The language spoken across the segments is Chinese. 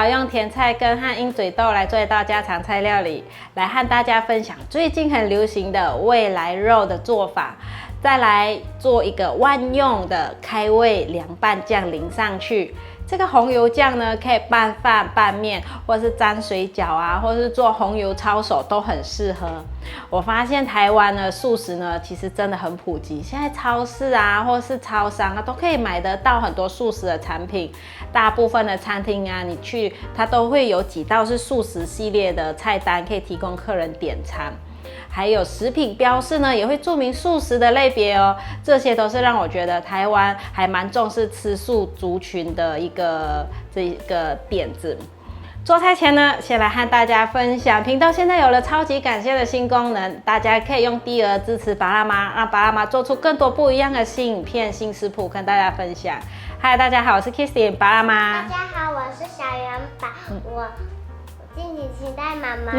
要用甜菜根和鹰嘴豆来做一道家常菜料理，来和大家分享最近很流行的未来肉的做法。再来做一个万用的开胃凉拌酱淋上去。这个红油酱呢，可以拌饭、拌面，或是沾水饺啊，或是做红油抄手都很适合。我发现台湾的素食呢，其实真的很普及。现在超市啊，或是超商啊，都可以买得到很多素食的产品。大部分的餐厅啊，你去它都会有几道是素食系列的菜单，可以提供客人点餐。还有食品标示呢，也会注明素食的类别哦。这些都是让我觉得台湾还蛮重视吃素族群的一个点子。做菜前呢，先来和大家分享，频道现在有了超级感谢的新功能，大家可以用低额支持巴拉妈，让巴拉妈做出更多不一样的新影片、新食谱跟大家分享。嗨，大家好，我是 Kissy 巴拉妈。大家好，我是小元宝，我敬请期待妈妈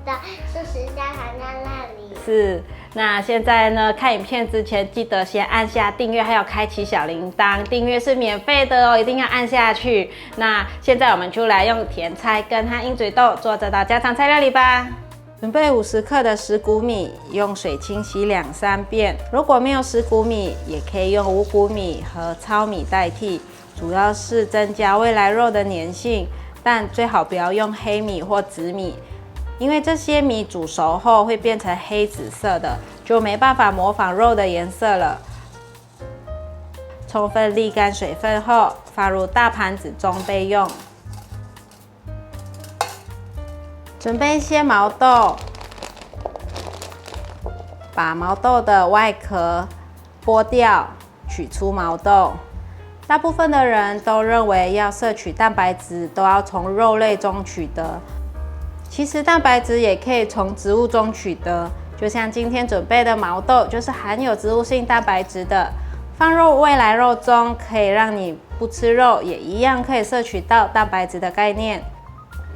的素食家常料理。是，那现在呢，看影片之前记得先按下订阅，还有开启小铃铛。订阅是免费的哦，一定要按下去。那现在我们就来用甜菜根和鹰嘴豆做这道家常菜料理吧。准备50克的10谷米，用水清洗2-3遍。如果没有10谷米，也可以用5谷米和糙米代替，主要是增加未来肉的粘性，但最好不要用黑米或紫米。因为这些米煮熟后会变成黑紫色的，就没办法模仿肉的颜色了。充分沥干水分后，放入大盘子中备用。准备一些毛豆，把毛豆的外壳剥掉，取出毛豆。大部分的人都认为要摄取蛋白质都要从肉类中取得。其实蛋白质也可以从植物中取得，就像今天准备的毛豆就是含有植物性蛋白质的。放入未来肉中，可以让你不吃肉也一样可以摄取到蛋白质的概念。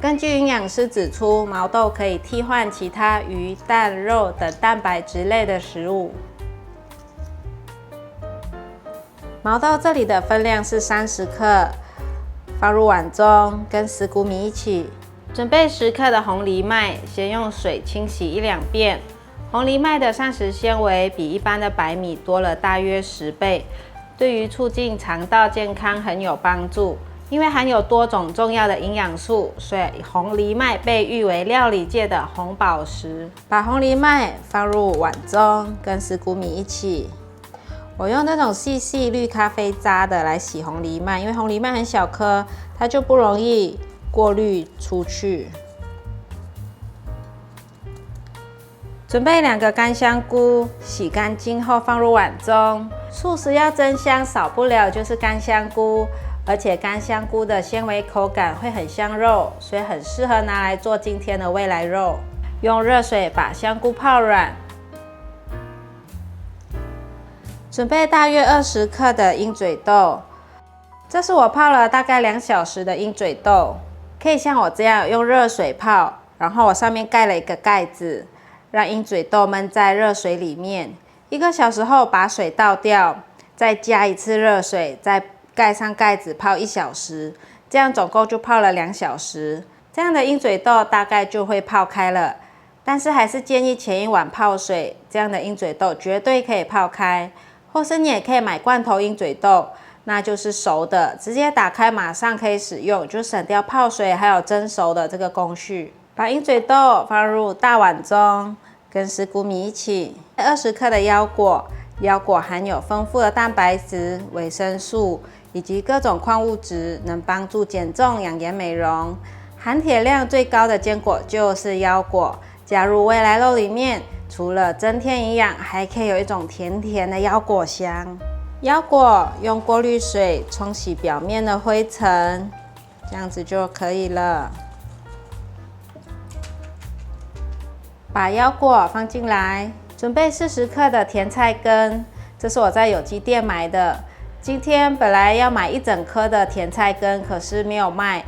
根据营养师指出，毛豆可以替换其他鱼、蛋、肉等蛋白质类的食物。毛豆这里的分量是30克，放入碗中，跟10谷米一起。准备10克的红藜麦，先用水清洗1-2遍。红藜麦的膳食纤维比一般的白米多了大约10倍，对于促进肠道健康很有帮助。因为含有多种重要的营养素，所以红藜麦被誉为料理界的红宝石。把红藜麦放入碗中，跟10谷米一起。我用那种细细绿咖啡渣的来洗红藜麦，因为红藜麦很小颗，它就不容易过滤出去。准备2个干香菇，洗干净后放入碗中。素食要增香，少不了就是干香菇，而且干香菇的纤维口感会很像肉，所以很适合拿来做今天的未来肉。用热水把香菇泡软。准备大约20克的鹰嘴豆，这是我泡了大概2小时的鹰嘴豆。可以像我这样用热水泡，然后我上面盖了一个盖子，让鹰嘴豆焖在热水里面。1个小时后把水倒掉，再加一次热水，再盖上盖子泡1小时，这样总共就泡了2小时。这样的鹰嘴豆大概就会泡开了，但是还是建议前一晚泡水，这样的鹰嘴豆绝对可以泡开。或是你也可以买罐头鹰嘴豆，那就是熟的，直接打开马上可以使用，就省掉泡水还有蒸熟的这个工序。把鹰嘴豆放入大碗中，跟10谷米一起。20克的腰果，腰果含有丰富的蛋白质、维生素以及各种矿物质，能帮助减重、养颜美容。含铁量最高的坚果就是腰果，加入未来肉里面，除了增添营养，还可以有一种甜甜的腰果香。腰果用过滤水冲洗表面的灰尘，这样子就可以了。把腰果放进来，准备40克的甜菜根，这是我在有机店买的。今天本来要买1整颗的甜菜根，可是没有卖。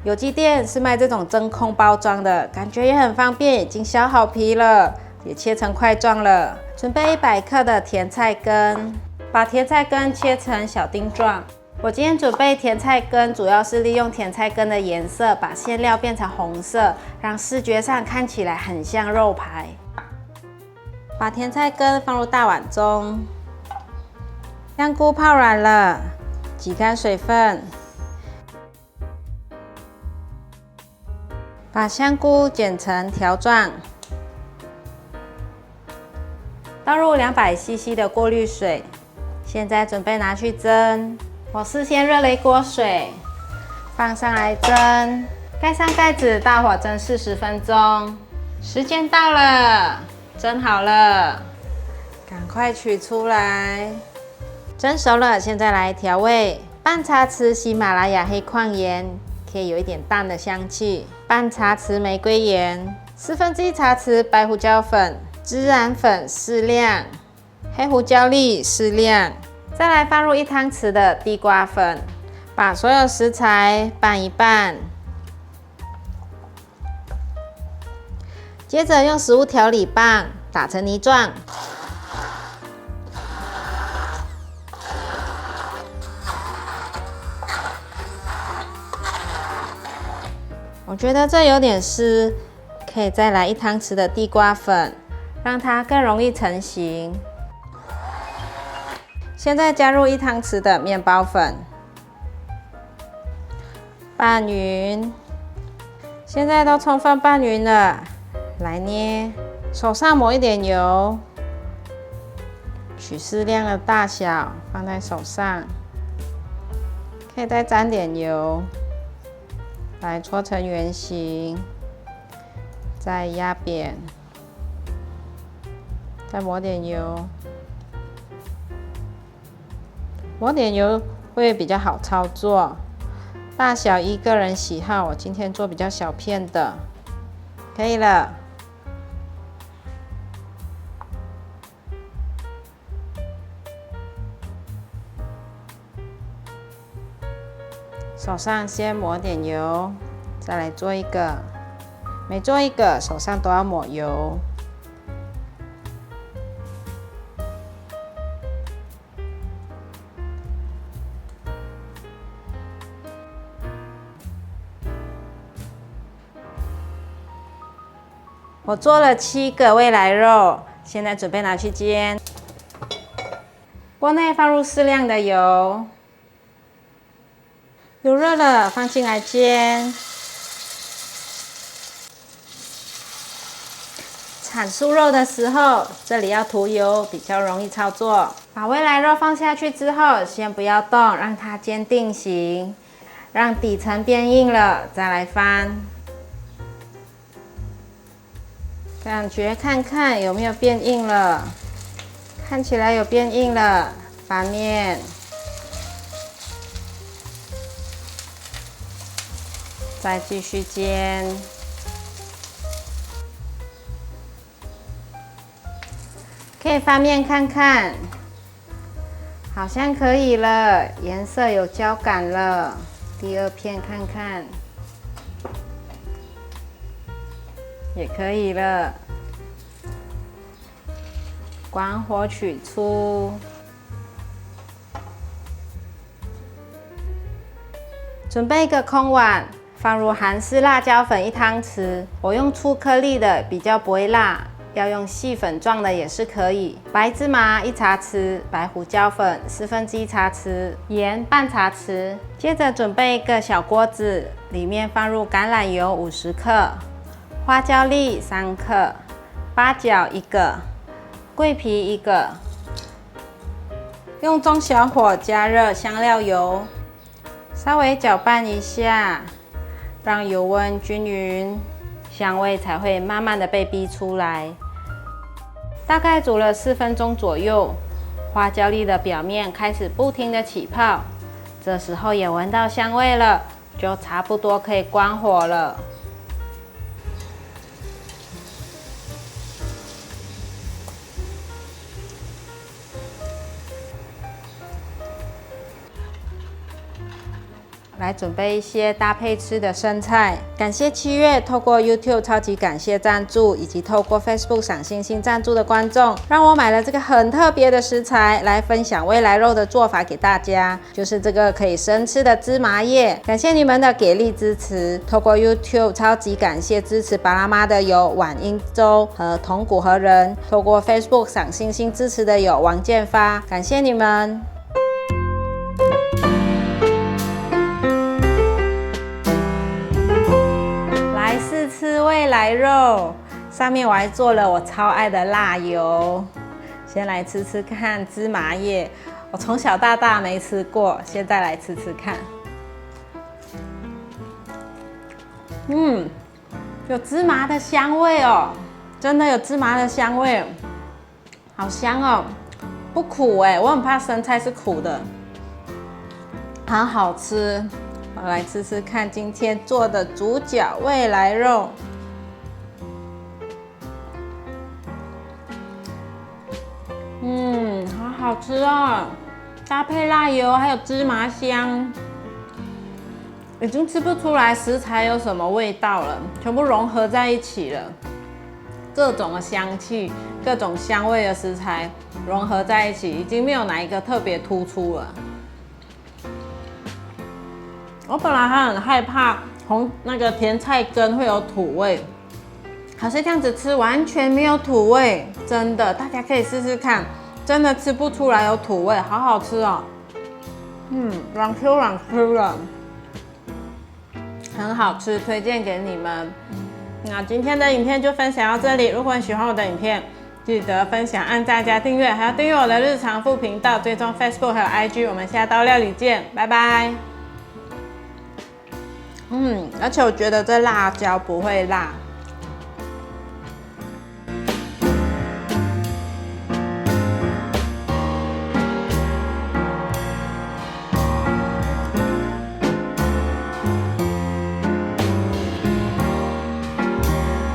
有机店是卖这种真空包装的，感觉也很方便，已经削好皮了，也切成块状了。准备100克的甜菜根，把甜菜根切成小丁状。我今天准备甜菜根，主要是利用甜菜根的颜色，把馅料变成红色，让视觉上看起来很像肉排。把甜菜根放入大碗中，香菇泡软了，挤干水分，把香菇剪成条状，倒入200cc 的过滤水，现在准备拿去蒸。我事先热了一锅水，放上来蒸，盖上盖子，大火蒸40分钟。时间到了，蒸好了，赶快取出来。蒸熟了，现在来调味：半茶匙喜马拉雅黑矿盐，可以有一点淡的香气；半茶匙玫瑰盐；1/4茶匙白胡椒粉；孜然粉适量；黑胡椒粒适量。再来放入1汤匙的地瓜粉，把所有食材拌一拌。接着用食物调理棒打成泥状。我觉得这有点湿，可以再来1汤匙的地瓜粉，让它更容易成型。现在加入1汤匙的面包粉，拌匀。现在都充分拌匀了，来捏，手上抹一点油，取适量的大小放在手上，可以再沾点油，来搓成圆形，再压扁，再抹点油。抹点油会比较好操作，大小依个人喜好，我今天做比较小片的，可以了。手上先抹点油，再来做一个，每做一个手上都要抹油。我做了7个未来肉，现在准备拿去煎。锅内放入适量的油，油热了，放进来煎。铲酥肉的时候，这里要涂油，比较容易操作。把未来肉放下去之后，先不要动，让它煎定型，让底层变硬了，再来翻。感觉看看有没有变硬了，看起来有变硬了，翻面，再继续煎，可以翻面看看，好像可以了，颜色有焦感了，第2片看看。也可以了，关火取出。准备一个空碗，放入韩式辣椒粉1汤匙，我用粗颗粒的，比较不会辣，要用细粉状的也是可以。白芝麻1茶匙，白胡椒粉1/4茶匙，盐半茶匙。接着准备一个小锅子，里面放入橄榄油50克。花椒粒3克，八角1个，桂皮1个。用中小火加热香料油，稍微搅拌一下，让油温均匀，香味才会慢慢的被逼出来。大概煮了4分钟左右，花椒粒的表面开始不停的起泡，这时候也闻到香味了，就差不多可以关火了。来准备一些搭配吃的生菜。感谢7月透过 YouTube 超级感谢赞助，以及透过 Facebook 赏星星赞助的观众，让我买了这个很特别的食材来分享未来肉的做法给大家，就是这个可以生吃的芝麻叶。感谢你们的给力支持，透过 YouTube 超级感谢支持巴拉妈的有晚英州和同古和人，透过 Facebook 赏星星支持的有王建发，感谢你们。来试吃未来肉，上面我还做了我超爱的辣油。先来吃吃看芝麻叶，我从小到大没吃过，现在来吃吃看。有芝麻的香味哦，真的有芝麻的香味，好香哦，不苦哎，我很怕生菜是苦的，很好吃。我来吃吃看今天做的主角未来肉。好好吃哦，搭配辣油还有芝麻香，已经吃不出来食材有什么味道了，全部融合在一起了，各种的香气、各种香味的食材融合在一起，已经没有哪一个特别突出了。我本来还很害怕那个甜菜根会有土味，可是这样子吃完全没有土味，真的，大家可以试试看，真的吃不出来有土味，好好吃哦。软 Q 软 Q 的，很好吃，推荐给你们。那今天的影片就分享到这里，如果你喜欢我的影片，记得分享、按赞、加订阅，还要订阅我的日常副频道，追踪 Facebook 还有 IG。我们下刀料理见，拜拜。而且我觉得这辣椒不会辣。